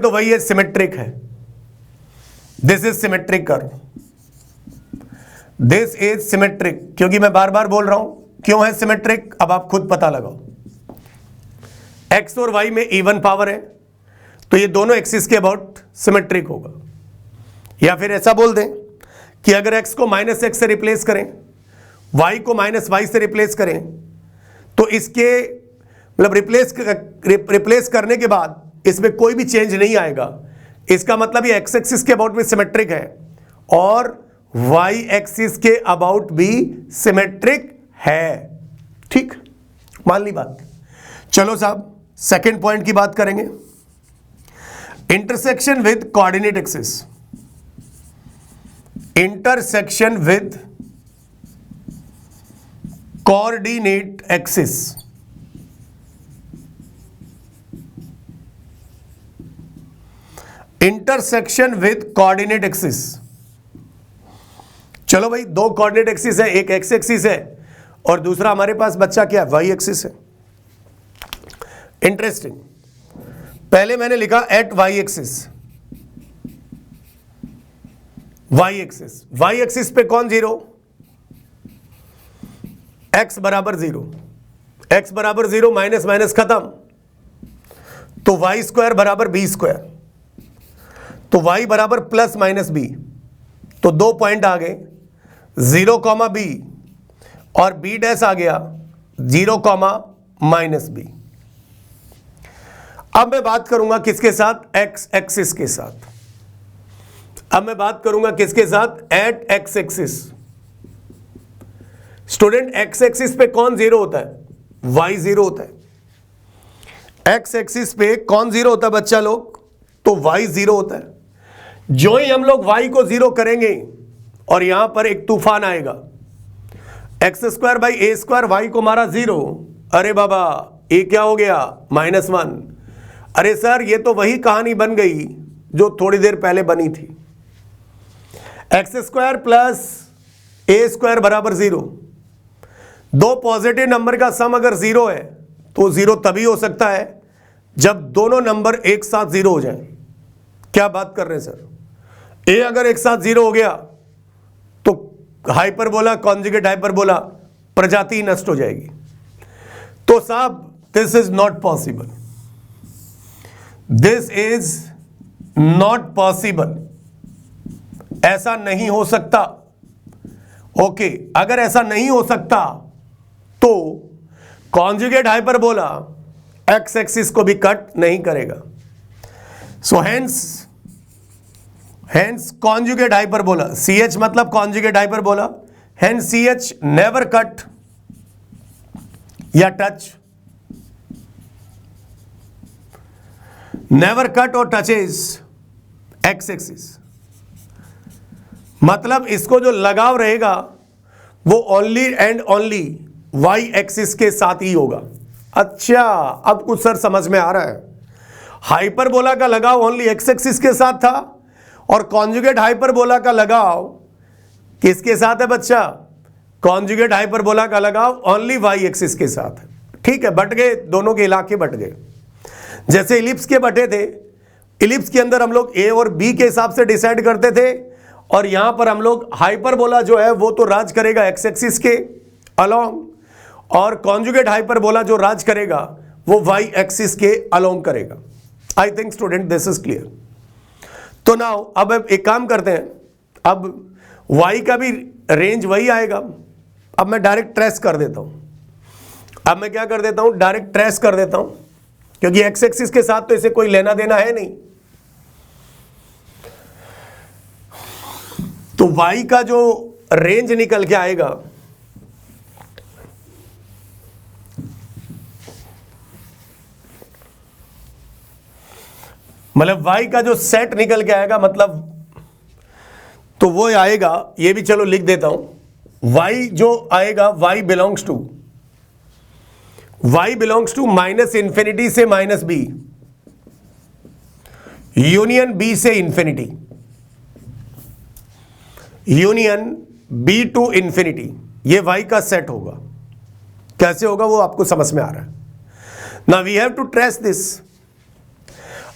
तो वही है, सिमेट्रिक है। This is symmetric curve, this is symmetric. क्योंकि मैं बार बार बोल रहा हूं क्यों है सिमेट्रिक, अब आप खुद पता लगाओ। एक्स और वाई में इवन पावर है, तो ये दोनों एक्सिस के अबाउट सिमेट्रिक होगा। या फिर ऐसा बोल दें कि अगर एक्स को माइनस एक्स से रिप्लेस करें, वाई को माइनस वाई से रिप्लेस करें, तो इसके मतलब रिप्लेस करने के बाद इसमें कोई भी चेंज नहीं आएगा। इसका मतलब ये एक्स एक्सिस के अबाउट भी सिमेट्रिक है और वाई एक्सिस के अबाउट भी सिमेट्रिक है। ठीक, मान ली बात। चलो साहब, सेकंड पॉइंट की बात करेंगे, intersection with coordinate axis. Intersection with coordinate axis. Intersection with coordinate axis. चलो भाई, दो कोऑर्डिनेट एक्सिस है, एक एक्स एक्सिस है और दूसरा हमारे पास बच्चा क्या है, वाई एक्सिस है। इंटरेस्टिंग। पहले मैंने लिखा at Y axis. Y axis, Y axis पे कौन जीरो, एक्स बराबर जीरो। एक्स बराबर जीरो, माइनस माइनस खत्म, तो वाई स्क्वायर बराबर बी स्क्वायर, तो वाई बराबर प्लस माइनस बी। तो दो पॉइंट आ गए, 0 कॉमा बी और बी डैश आ गया 0 कॉमा माइनस बी। अब मैं बात करूंगा किसके साथ, एक्स एक्सिस के साथ। अब मैं बात करूंगा किसके साथ, at X axis. Student, X axis पे कौन जीरो होता है, वाई जीरो होता है। एक्स एक्सिस पे कौन जीरो होता है बच्चा लोग, तो वाई जीरो होता है। जो ही हम लोग वाई को जीरो करेंगे और यहां पर एक तूफान आएगा, X square by A square, Y को मारा जीरो, अरे बाबा ए क्या हो गया, -1। अरे सर, ये तो वही कहानी बन गई जो थोड़ी देर पहले बनी थी। X square plus A square बराबर 0। दो पॉजिटिव नंबर का सम अगर 0 है तो 0 तभी हो सकता है जब दोनों नंबर एक साथ 0 हो जाएं। क्या बात कर रहे हैं सर, ए अगर एक साथ 0 हो गया तो हाइपरबोला, कॉन्जुगेट हाइपरबोला, प्रजाति नष्ट हो जाएगी। तो साहब, this is not possible, this is not possible, ऐसा नहीं हो सकता। ओके, अगर ऐसा नहीं हो सकता तो कॉन्जुगेट हाइपरबोला एक्स एक्सिस को भी कट नहीं करेगा। So hence conjugate hyperbola, CH मतलब conjugate hyperbola, hence CH never cut या टच, नेवर कट और टचेस एक्स एक्सिस। मतलब इसको जो लगाव रहेगा वो only and only Y axis के साथ ही होगा। अच्छा, अब कुछ सर समझ में आ रहा है। हाइपरबोला का लगाव ओनली एक्स एक्सिस के साथ था और कॉन्जुगेट हाइपरबोला का लगाव किसके साथ है बच्चा, कॉन्जुगेट हाइपरबोला का लगाव ओनली वाई एक्सिस के साथ है। ठीक है, बट गए, दोनों के इलाके बट गए। जैसे इलिप्स के बटे थे, इलिप्स के अंदर हम लोग ए और बी के हिसाब से डिसाइड करते थे और यहां पर हम लोग हाइपरबोला जो है वो तो राज करेगा एक्स एक्सिस के अलोंग, और कॉन्जुगेट हाइपरबोला जो राज करेगा वो वाई एक्सिस के अलोंग करेगा। I think student this is clear. तो नाउ अब एक काम करते हैं, अब वाई का भी रेंज वही आएगा। अब मैं डायरेक्ट ट्रेस कर देता हूं, अब मैं क्या कर देता हूं, डायरेक्ट ट्रेस कर देता हूं, क्योंकि एक्स एक्सिस के साथ तो इसे कोई लेना देना है नहीं। तो y का जो रेंज निकल के आएगा, मतलब y का जो सेट निकल के आएगा, मतलब तो वो आएगा, ये भी चलो लिख देता हूं, y जो आएगा y belongs to minus infinity से माइनस बी, यूनियन b से infinity, union b to infinity, ये y का सेट होगा। कैसे होगा वो आपको समझ में आ रहा है। Now we have to trace this.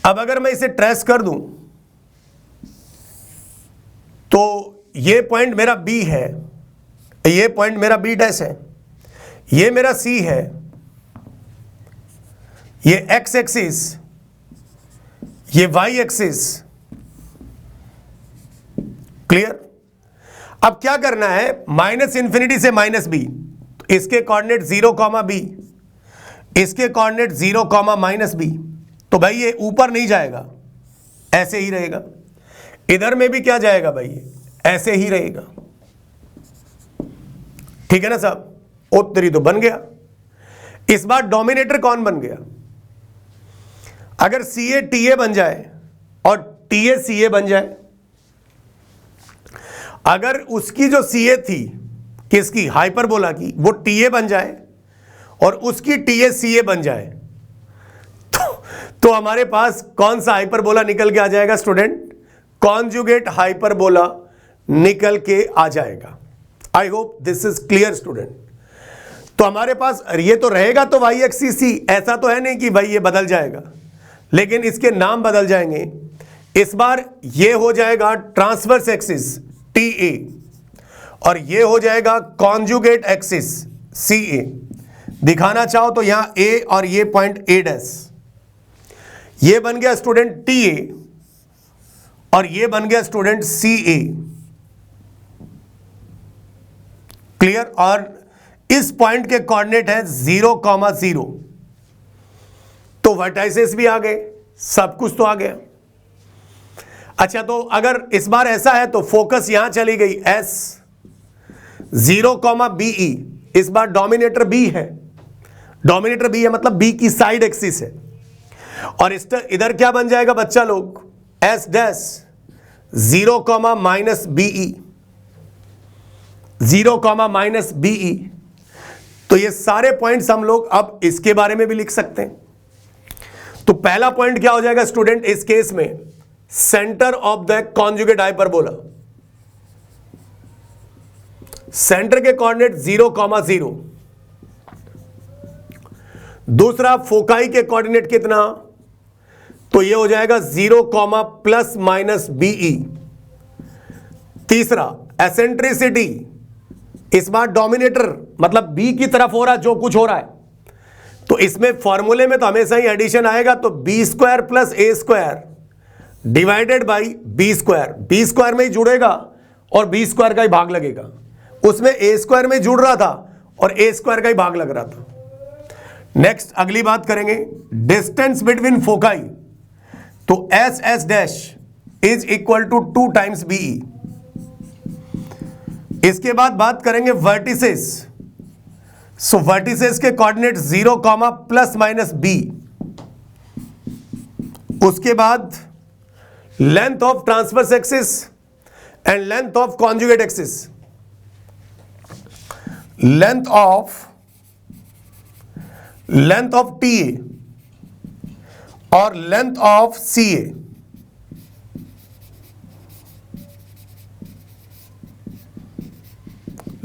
अब अगर मैं इसे ट्रेस कर दूं तो ये पॉइंट मेरा बी है, ये पॉइंट मेरा बी डैश है, ये मेरा सी है, ये एक्स एक्सिस, ये वाई एक्सिस। क्लियर? अब क्या करना है, माइनस इंफिनिटी से माइनस बी, तो इसके कोऑर्डिनेट 0 कॉमा बी, इसके कोऑर्डिनेट 0 कॉमा माइनस बी, तो भाई ये ऊपर नहीं जाएगा, ऐसे ही रहेगा। इधर में भी क्या जाएगा भाई, ऐसे ही रहेगा। ठीक है ना साहब? उत्तरी तो बन गया। इस बार डोमिनेटर कौन बन गया? अगर सी ए टी ए बन जाए और टी ए सी ए बन जाए, अगर उसकी जो सी ए थी किसकी, हाइपरबोला की, वो टी ए बन जाए और उसकी टी ए सी ए बन जाए, तो हमारे पास कौन सा हाइपरबोला निकल के आ जाएगा स्टूडेंट? कॉन्जुगेट हाइपरबोला निकल के आ जाएगा। I hope this is clear student. तो हमारे पास ये तो रहेगा तो वाई एक्सिस सी, ऐसा तो है नहीं कि भाई ये बदल जाएगा, लेकिन इसके नाम बदल जाएंगे। इस बार ये हो जाएगा ट्रांसवर्स एक्सिस टी ए और ये हो जाएगा कॉन्जुगेट एक्सिस सी ए। दिखाना चाहो तो यहां ए और ये पॉइंट ए डैश, ये बन गया स्टूडेंट टी ए और ये बन गया स्टूडेंट सी ए। क्लियर? और इस पॉइंट के कोऑर्डिनेट है 0 कॉमा 0, तो वर्टाइसेस भी आ गए, सब कुछ तो आ गया। अच्छा, तो अगर इस बार ऐसा है तो फोकस यहां चली गई एस 0 कॉमा बीई, इस बार डोमिनेटर बी है, डोमिनेटर बी है मतलब बी की साइड एक्सिस है, और इधर क्या बन जाएगा बच्चा लोग, S dash 0 comma minus BE, 0 comma minus BE. तो ये सारे पॉइंट्स हम लोग अब इसके बारे में भी लिख सकते हैं। तो पहला पॉइंट क्या हो जाएगा स्टूडेंट इस केस में, centre of the conjugate hyperbola, centre के कोऑर्डिनेट 0 कॉमा 0। दूसरा फोकाई के कोऑर्डिनेट कितना, तो ये हो जाएगा 0 कॉमा प्लस माइनस बीई। तीसरा एसेंट्रिसिटी, इस बार डोमिनेटर मतलब बी की तरफ हो रहा है जो कुछ हो रहा है, तो इसमें फॉर्मूले में तो हमेशा ही एडिशन आएगा, तो B square plus A square divided by B square, B square में ही जुड़ेगा और बी स्क्वायर का ही भाग लगेगा। उसमें ए स्क्वायर में जुड़ रहा था और ए स्क्वायर का ही भाग लग रहा था। नेक्स्ट अगली बात करेंगे, डिस्टेंस बिटवीन फोकाई, तो S S dash is equal to 2 times BE. इसके बाद बात करेंगे वर्टिसेस, सो वर्टिसेस के coordinate 0 comma plus minus B. उसके बाद length of transverse axis and length of conjugate axis, length of T A और length of C A.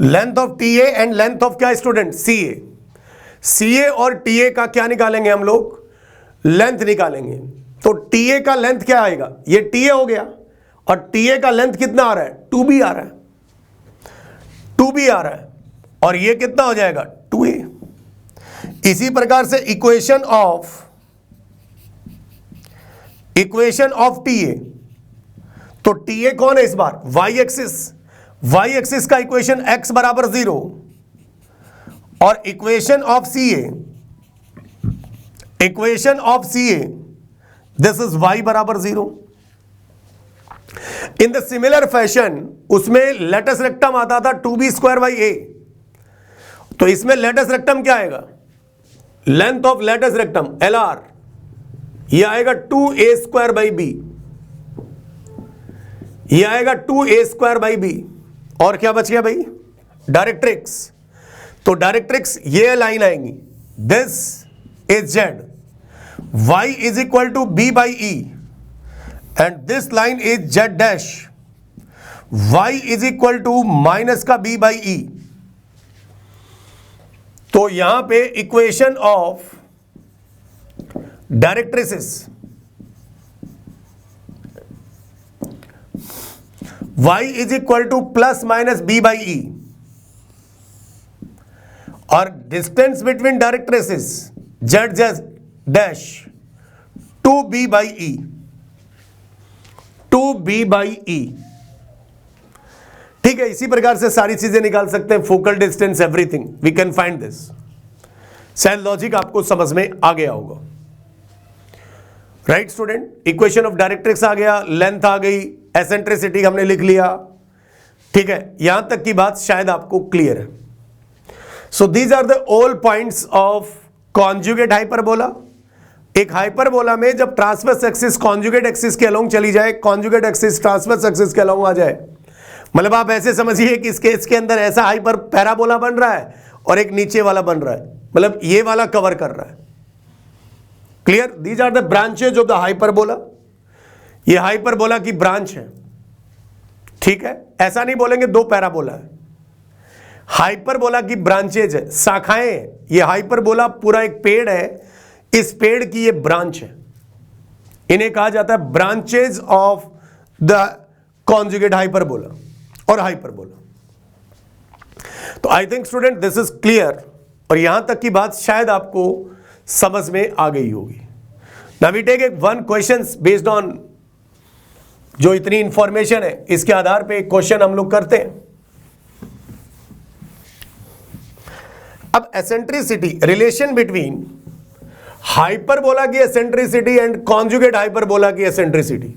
Length of T A and length of क्या student, C A. C A और T ए का क्या निकालेंगे हम लोग, लेंथ निकालेंगे। तो टी ए का लेंथ क्या आएगा, ये टी ए हो गया, और टी ए का लेंथ कितना आ रहा है, 2b आ रहा है, 2b आ रहा है, और ये कितना हो जाएगा 2a। इसी प्रकार से इक्वेशन ऑफ टी ए, तो टी ए कौन है इस बार, वाई एक्सिस, वाई एक्सिस का इक्वेशन x बराबर 0, और equation of C A this is y बराबर 0। इन द सिमिलर फैशन उसमें लेटस रेक्टम आता था 2b स्क्वायर बाई ए, तो इसमें लेटस रेक्टम क्या आएगा, length of latus rectum LR, ये आएगा 2a स्क्वायर बाई बी, ये आएगा 2a स्क्वायर बाई बी। और क्या बच गया भाई, डायरेक्ट्रिक्स, तो डायरेक्ट्रिक्स ये लाइन आएंगी, this is z, y is equal to b by e, and this line is z dash, y is equal to minus का b बाई e। तो यहां पे equation of directrices y is equal to plus minus b by E, और distance between directrices z z dash 2b by E, 2b by E. ठीक है, इसी प्रकार से सारी चीजें निकाल सकते हैं, focal distance, everything we can find this. शायद लॉजिक आपको समझ में आ गया होगा। Right student, equation of directrix आ गया, लेंथ आ गई, एसेंट्रिसिटी हमने लिख लिया। ठीक है, यहां तक की बात शायद आपको क्लियर है। So these are the all points of conjugate hyperbola. एक हाइपरबोला में जब ट्रांसवर्स एक्सिस कॉन्जुगेट एक्सिस के अलोंग चली जाए, कॉन्जुगेट एक्सिस ट्रांसवर्स एक्सिस के अलोंग आ जाए, मतलब आप ऐसे समझिए कि इस केस के अंदर ऐसा हाइपर पैराबोला बन रहा है और एक नीचे वाला बन रहा है, मतलब ये वाला कवर कर रहा है। Clear? These are the branches of the hyperbola. ये हाइपरबोला की ब्रांच है। ठीक है, ऐसा नहीं बोलेंगे दो पैराबोला है, हाइपरबोला की ब्रांचेज है, शाखाएं हैं। ये हाइपरबोला पूरा एक पेड़ है, इस पेड़ की ये ब्रांच है, इन्हें कहा जाता है branches of the conjugate hyperbola और हाइपरबोला। तो I think student this is clear, और यहां तक की बात शायद आपको समझ में आ गई होगी। नाउ वी टेक एक वन क्वेश्चंस बेस्ड ऑन जो इतनी इंफॉर्मेशन है, इसके आधार पे एक क्वेश्चन हम लोग करते हैं। अब एसेंट्रिसिटी, रिलेशन बिटवीन हाइपरबोला की एसेंट्रिसिटी एंड कॉन्जुगेट हाइपरबोला की एसेंट्रिसिटी।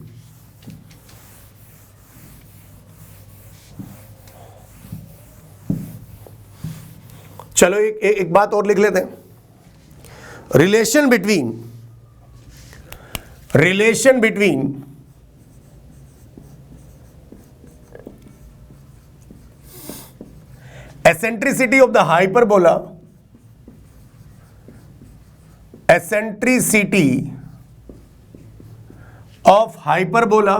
चलो एक बात और लिख लेते हैं। Relation between eccentricity of the hyperbola, eccentricity of hyperbola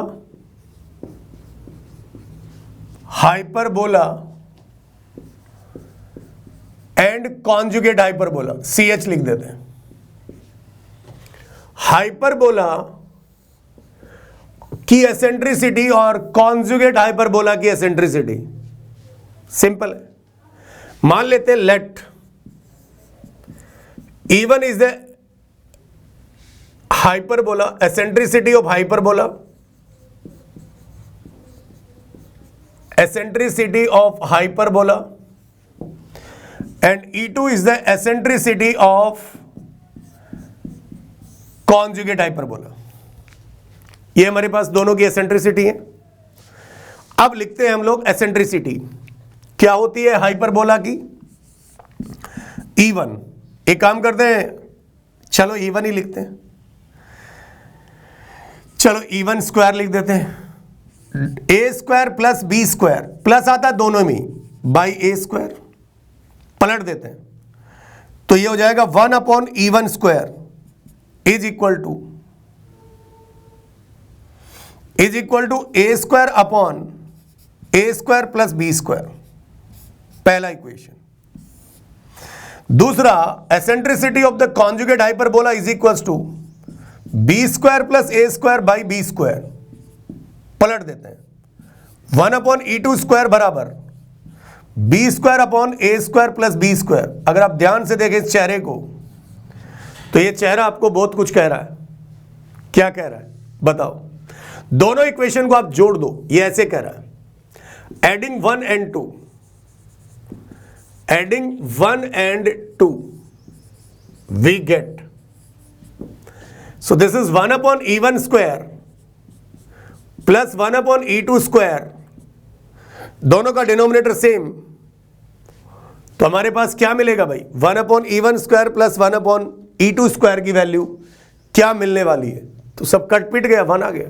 and conjugate hyperbola, CH लिख देते हैं। हाइपरबोला की एसेंट्रिसिटी और कॉन्जुगेट हाइपरबोला की एसेंट्रिसिटी सिंपल है। मान लेते हैं let E1 is the hyperbola, eccentricity of hyperbola, eccentricity of hyperbola, and E2 is the eccentricity of conjugate hyperbola। ये हमारे पास दोनों की एसेंट्रिसिटी है। अब लिखते हैं हम लोग एसेंट्रिसिटी क्या होती है हाइपरबोला की। E1, एक काम करते हैं, चलो E1 ही लिखते हैं, चलो E1 स्क्वायर लिख देते हैं। A square plus B square, plus आता है दोनों में, बाई A स्क्वायर, पलट देते हैं तो ये हो जाएगा 1/E1 square is equal to A square upon A square plus B square, पहला इक्वेशन। दूसरा, eccentricity of the conjugate hyperbola is equal to B square plus A square by B square, पलट देते हैं 1/E2 स्क्वायर बराबर B square upon A square plus B square. अगर आप ध्यान से देखें इस चेहरे को तो ये चेहरा आपको बहुत कुछ कह रहा है। क्या कह रहा है बताओ? दोनों इक्वेशन को आप जोड़ दो, ये ऐसे कह रहा है, adding 1 and 2, adding 1 and 2 we get, so this is 1/E1 square plus 1/E2 square, दोनों का डिनोमिनेटर सेम, तो हमारे पास क्या मिलेगा भाई? 1/E1 square plus 1/E2 square की वैल्यू क्या मिलने वाली है? तो सब कट पिट गया, 1 आ गया।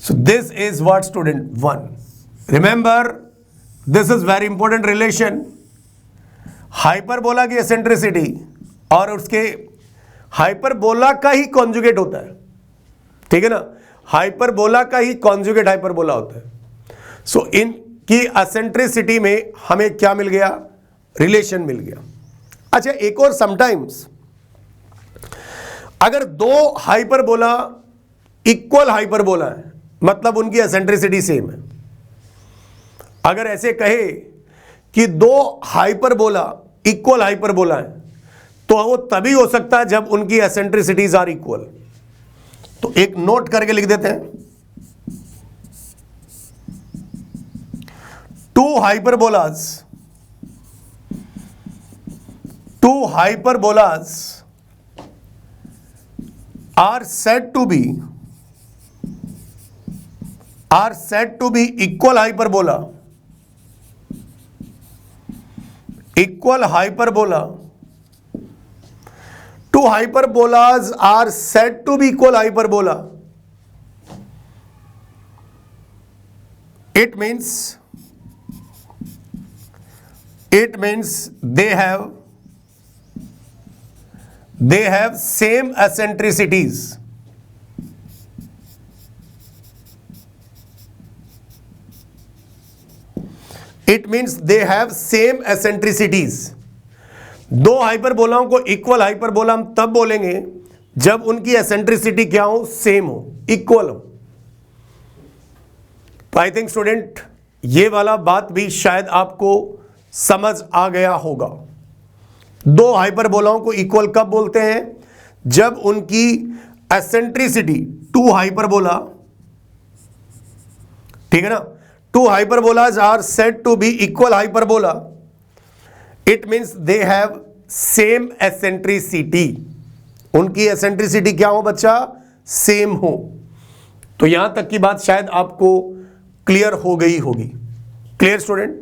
सो this is what student 1। Remember this is very important relation, hyperbola की एसेंट्रिसिटी और उसके हाइपरबोला का ही कॉन्जुगेट होता है, ठीक है ना, हाइपरबोला का ही कॉन्जुगेट हाइपरबोला होता है। सो इनकी एसेंट्रिसिटी में हमें क्या मिल गया? रिलेशन मिल गया। अच्छा, एक और, समटाइम्स अगर दो हाइपरबोला इक्वल हाइपरबोला है, मतलब उनकी एसेंट्रिसिटी सेम है। अगर ऐसे कहे कि दो हाइपरबोला इक्वल हाइपरबोला है तो वो तभी हो सकता है जब उनकी एसेंट्रिसिटीज आर इक्वल। तो एक नोट करके लिख देते हैं, to hyperbolas are said to be equal hyperbola. Two hyperbolas are said to be equal hyperbola. It means they have same eccentricities. It means they have same eccentricities. दो हाइपरबोलाओं को equal hyperbola हम तब बोलेंगे जब उनकी एसेंट्रिसिटी क्या हो, same हो, इक्वल हो। तो आई थिंक स्टूडेंट ये वाला बात भी शायद आपको समझ आ गया होगा। दो हाइपरबोलाओं को इक्वल कब बोलते हैं, जब उनकी एसेंट्रिसिटी टू हाइपरबोला, ठीक है ना, two hyperbolas are said to be equal hyperbola. It means they have same eccentricity. उनकी eccentricity क्या हो बच्चा, सेम हो। तो यहां तक की बात शायद आपको क्लियर हो गई होगी। Clear student?